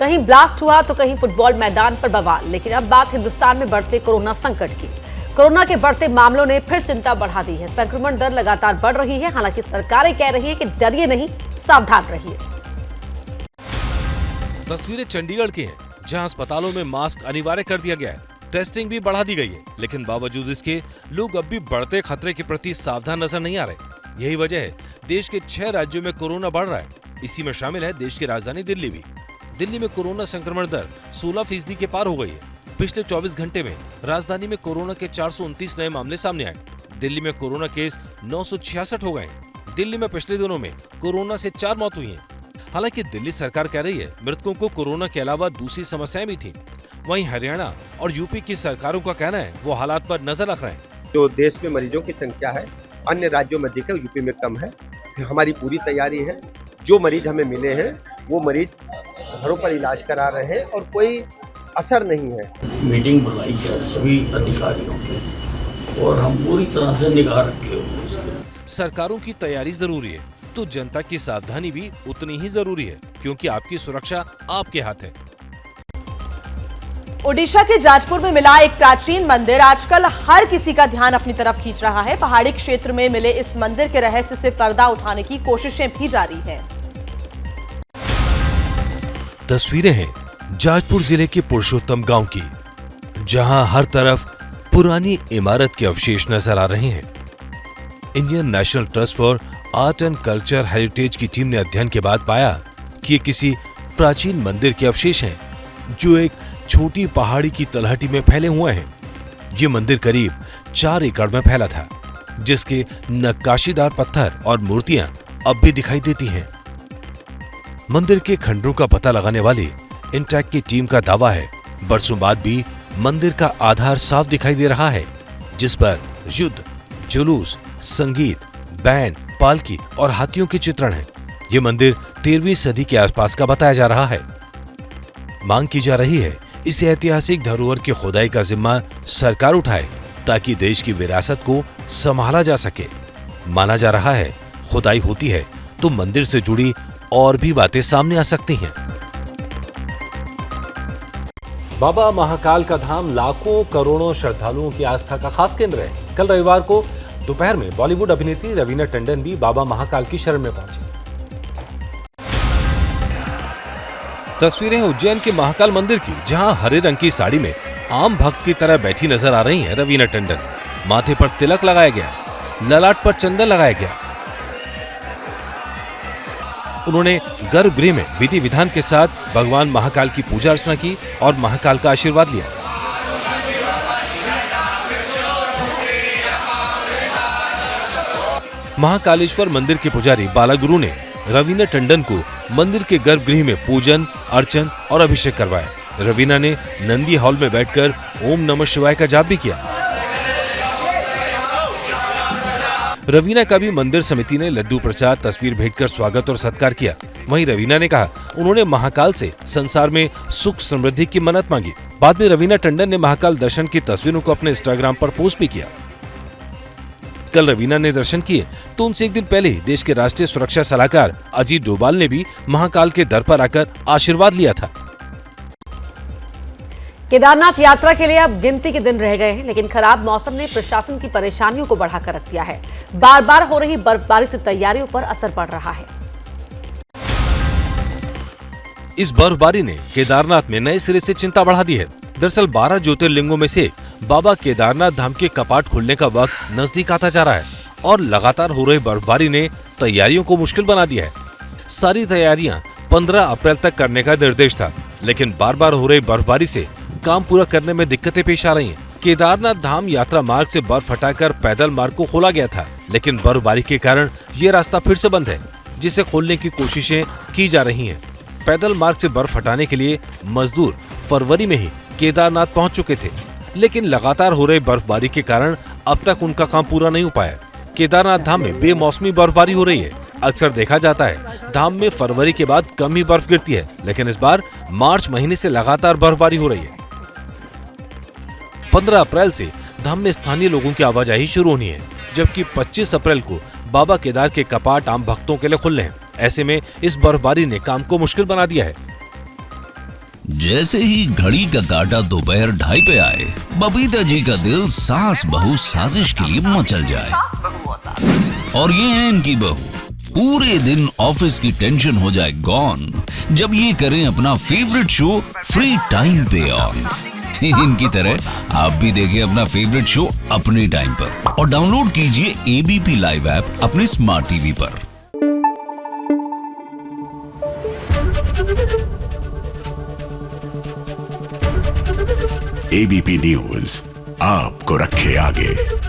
कहीं ब्लास्ट हुआ तो कहीं फुटबॉल मैदान पर बवाल। लेकिन अब बात हिंदुस्तान में बढ़ते कोरोना संकट की। कोरोना के बढ़ते मामलों ने फिर चिंता बढ़ा दी है। संक्रमण दर लगातार बढ़ रही है। हालांकि सरकारें कह रही है कि डरिए नहीं, सावधान रहिए। तस्वीरें चंडीगढ़ की हैं, जहां अस्पतालों में मास्क अनिवार्य कर दिया गया है। टेस्टिंग भी बढ़ा दी गई है, लेकिन बावजूद इसके लोग अब भी बढ़ते खतरे के प्रति सावधान नजर नहीं आ रहे। यही वजह है देश के 6 राज्यों में कोरोना बढ़ रहा है। इसी में शामिल है देश की राजधानी दिल्ली भी। दिल्ली में कोरोना संक्रमण दर 16% के पार हो गई है। पिछले 24 घंटे में राजधानी में कोरोना के 429 नए मामले सामने आए। दिल्ली में कोरोना केस 966 हो गए। दिल्ली में पिछले दिनों में कोरोना से 4 मौत हुई हैं। हालांकि दिल्ली सरकार कह रही है मृतकों को कोरोना के अलावा दूसरी समस्याएं भी थी। वहीं हरियाणा और यूपी की सरकारों का कहना है वो हालात पर नजर रख रहे हैं। जो देश में मरीजों की संख्या है अन्य राज्यों में अधिक है, यूपी में कम है। हमारी पूरी तैयारी है। जो मरीज हमें मिले हैं वो मरीज घरों पर इलाज करा रहे हैं और कोई असर नहीं है। मीटिंग बुलाई है सभी अधिकारियों की और हम पूरी तरह से निगाह रखे हुए इसके। सरकारों की तैयारी जरूरी है तो जनता की सावधानी भी उतनी ही जरूरी है, क्योंकि आपकी सुरक्षा आपके हाथ है। ओडिशा के जाजपुर में मिला एक प्राचीन मंदिर आजकल हर किसी का ध्यान अपनी तरफ खींच रहा है। पहाड़ी क्षेत्र में मिले इस मंदिर के रहस्य से पर्दा उठाने की कोशिशें भी जारी हैं। तस्वीरें हैं जाजपुर जिले के पुरुषोत्तम गांव की, जहां हर तरफ पुरानी इमारत के अवशेष नजर आ रहे हैं। Indian national trust for art and culture heritage की टीम ने अध्ययन के बाद पाया कि ये किसी प्राचीन मंदिर के अवशेष हैं, जो एक छोटी पहाड़ी की तलहटी में फैले हुए हैं। ये मंदिर करीब 4 एकड़ में फैला था, जिसके नक्काशीदार पत्थर और मूर्तियां अब भी दिखाई देती हैं। मंदिर के खंडरों का पता लगाने वाली इंटैक की टीम का दावा है बरसों बाद भी मंदिर का आधार साफ दिखाई दे रहा है, जिस पर युद्ध, जुलूस, संगीत, बैंड, पालकी और हाथियों के चित्रण हैं। ये मंदिर 13वीं सदी के आसपास का बताया जा रहा है। मांग की जा रही है इस ऐतिहासिक धरोहर की खुदाई का जिम्मा सरकार उठाए, ताकि देश की विरासत को संभाला जा सके। माना जा रहा है खुदाई होती है तो मंदिर से जुड़ी और भी बातें सामने आ सकती हैं। बाबा महाकाल का धाम लाखों करोड़ों श्रद्धालुओं की आस्था का खास केंद्र है। कल रविवार को दोपहर में बॉलीवुड अभिनेत्री रवीना टंडन भी बाबा महाकाल की शरण में पहुंची। तस्वीरें उज्जैन के महाकाल मंदिर की, जहां हरे रंग की साड़ी में आम भक्त की तरह बैठी नजर आ रही हैं रवीना टंडन। माथे पर तिलक लगाया गया, ललाट पर चंदन लगाया गया। उन्होंने गर्भगृह में विधि विधान के साथ भगवान महाकाल की पूजा अर्चना की और महाकाल का आशीर्वाद लिया। महाकालेश्वर मंदिर के पुजारी बालागुरु ने रवीना टंडन को मंदिर के गर्भगृह में पूजन, अर्चन और अभिषेक करवाया। रवीना ने नंदी हॉल में बैठकर ओम नमः शिवाय का जाप भी किया। रवीना का भी मंदिर समिति ने लड्डू प्रसाद, तस्वीर भेंटकर स्वागत और सत्कार किया। वहीं रवीना ने कहा उन्होंने महाकाल से संसार में सुख समृद्धि की मन्नत मांगी। बाद में रवीना टंडन ने महाकाल दर्शन की तस्वीरों को अपने इंस्टाग्राम पर पोस्ट भी किया। कल रवीना ने दर्शन किए तो उनसे एक दिन पहले ही देश के राष्ट्रीय सुरक्षा सलाहकार अजीत डोभाल ने भी महाकाल के दर पर आकर आशीर्वाद लिया था। केदारनाथ यात्रा के लिए अब गिनती के दिन रह गए हैं, लेकिन खराब मौसम ने प्रशासन की परेशानियों को बढ़ाकर रख दिया है। बार बार हो रही बर्फबारी से तैयारियों पर असर पड़ रहा है। इस बर्फबारी ने केदारनाथ में नए सिरे से चिंता बढ़ा दी है। दरअसल 12 ज्योतिर्लिंगों में से बाबा केदारनाथ धाम के कपाट खुलने का वक्त नजदीक आता जा रहा है और लगातार हो रही बर्फबारी ने तैयारियों को मुश्किल बना दिया है। सारी तैयारियां 15 अप्रैल तक करने का निर्देश था, लेकिन बार बार हो रही बर्फबारी से काम पूरा करने में दिक्कतें पेश आ रही हैं। केदारनाथ धाम यात्रा मार्ग से बर्फ हटाकर पैदल मार्ग को खोला गया था, लेकिन बर्फबारी के कारण ये रास्ता फिर से बंद है, जिसे खोलने की कोशिशें की जा रही हैं। पैदल मार्ग से बर्फ हटाने के लिए मजदूर फरवरी में ही केदारनाथ पहुंच चुके थे, लेकिन लगातार हो रही बर्फबारी के कारण अब तक उनका काम पूरा नहीं हो पाया। केदारनाथ धाम में बेमौसमी बर्फबारी हो रही है। अक्सर देखा जाता है धाम में फरवरी के बाद कम ही बर्फ गिरती है, लेकिन इस बार मार्च महीने से लगातार बर्फबारी हो रही है। 15 अप्रैल से धाम में स्थानीय लोगों की आवाजाही शुरू होनी है, जबकि 25 अप्रैल को बाबा केदार के कपाट आम भक्तों के लिए खुलने हैं। ऐसे में इस बर्फबारी ने काम को मुश्किल बना दिया है। जैसे ही घड़ी का काटा दोपहर 2:30 पे आए, बबीता जी का दिल सास बहू साजिश के लिए मचल जाए। और ये है इनकी बहू, पूरे दिन ऑफिस की टेंशन हो जाए गॉन जब ये करें अपना फेवरेट शो फ्री टाइम पे ऑन। इनकी तरह आप भी देखिए अपना फेवरेट शो अपने टाइम पर और डाउनलोड कीजिए एबीपी लाइव ऐप अपने स्मार्ट टीवी पर। एबीपी न्यूज आपको रखे आगे।